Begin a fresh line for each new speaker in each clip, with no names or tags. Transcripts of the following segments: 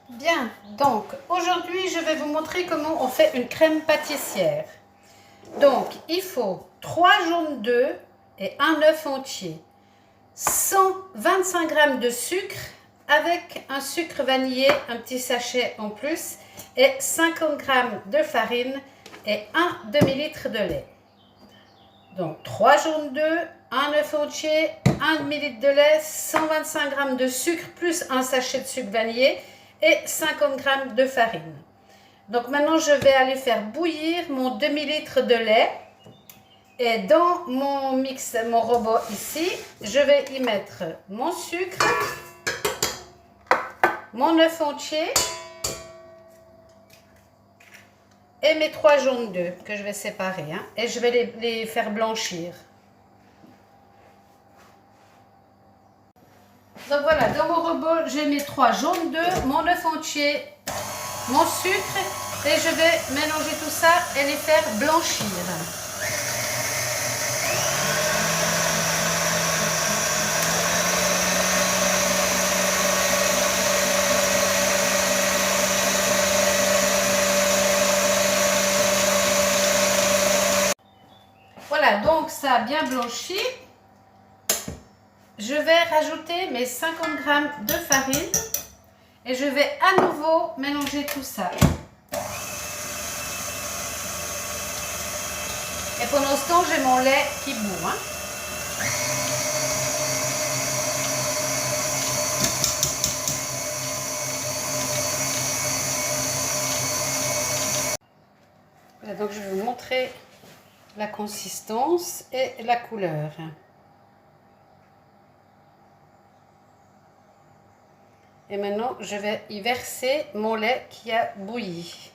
Bien, donc aujourd'hui je vais vous montrer comment on fait une crème pâtissière. Donc il faut 3 jaunes d'œufs et un œuf entier, 125 g de sucre avec un sucre vanillé, un petit sachet en plus, et 50 g de farine et un demi-litre de lait. Donc 3 jaunes d'œufs, un œuf entier, 1 demi-litre de lait, 125 g de sucre plus un sachet de sucre vanillé et 50 g de farine. Donc maintenant je vais aller faire bouillir mon demi-litre de lait et dans mon robot ici, je vais y mettre mon sucre, mon œuf entier et mes 3 jaunes d'œufs que je vais séparer, et je vais les faire blanchir. Donc voilà, dans mon robot, j'ai mes 3 jaunes d'œufs, mon œuf entier, mon sucre, et je vais mélanger tout ça et les faire blanchir. Voilà, donc ça a bien blanchi. Je vais rajouter mes 50 g de farine et je vais à nouveau mélanger tout ça. Et pendant ce temps, j'ai mon lait qui bout. Voilà, donc je vais vous montrer la consistance et la couleur. Et maintenant, je vais y verser mon lait qui a bouilli.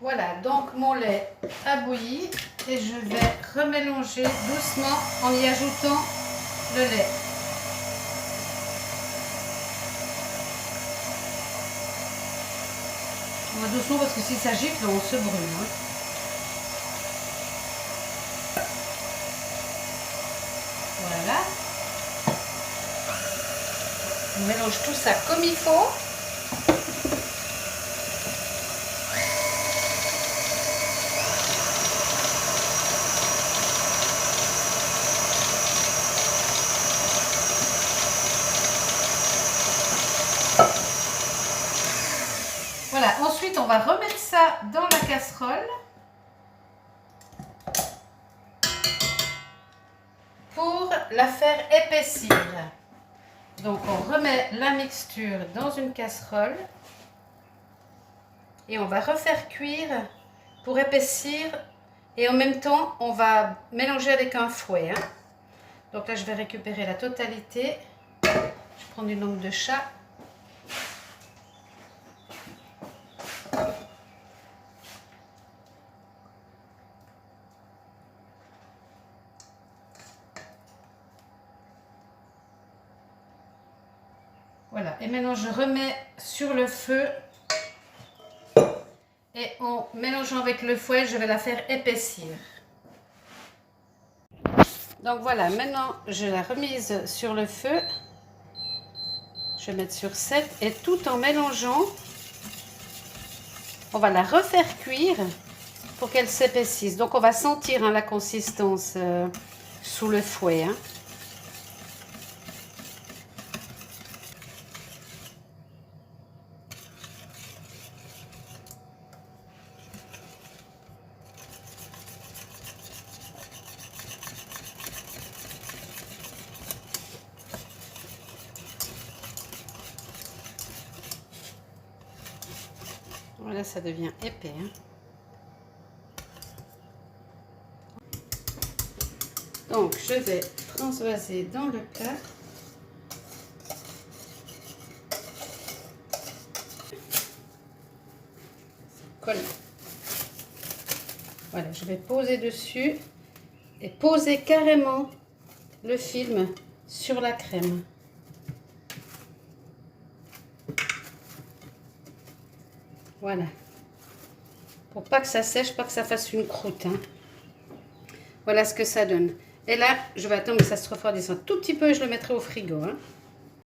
Voilà, donc mon lait a bouilli et je vais remélanger doucement en y ajoutant le lait. On va doucement parce que si ça gifle, on se brûle. Voilà. On mélange tout ça comme il faut. Voilà, ensuite on va remettre ça dans la casserole pour la faire épaissir. Donc on remet la mixture dans une casserole et on va refaire cuire pour épaissir, et en même temps on va mélanger avec un fouet. Donc là je vais récupérer la totalité. Je vais prendre une langue de chat. Voilà, et maintenant je remets sur le feu et en mélangeant avec le fouet, je vais la faire épaissir. Donc voilà, maintenant je l'ai remise sur le feu. Je vais mettre sur 7 et tout en mélangeant, on va la refaire cuire pour qu'elle s'épaississe. Donc on va sentir la consistance sous le fouet. Voilà, ça devient épais. Donc, je vais transvaser dans le plat. Colle. Voilà, je vais poser dessus et poser carrément le film sur la crème. Voilà, pour pas que ça sèche, pas que ça fasse une croûte. Voilà ce que ça donne. Et là, je vais attendre que ça se refroidisse un tout petit peu et je le mettrai au frigo.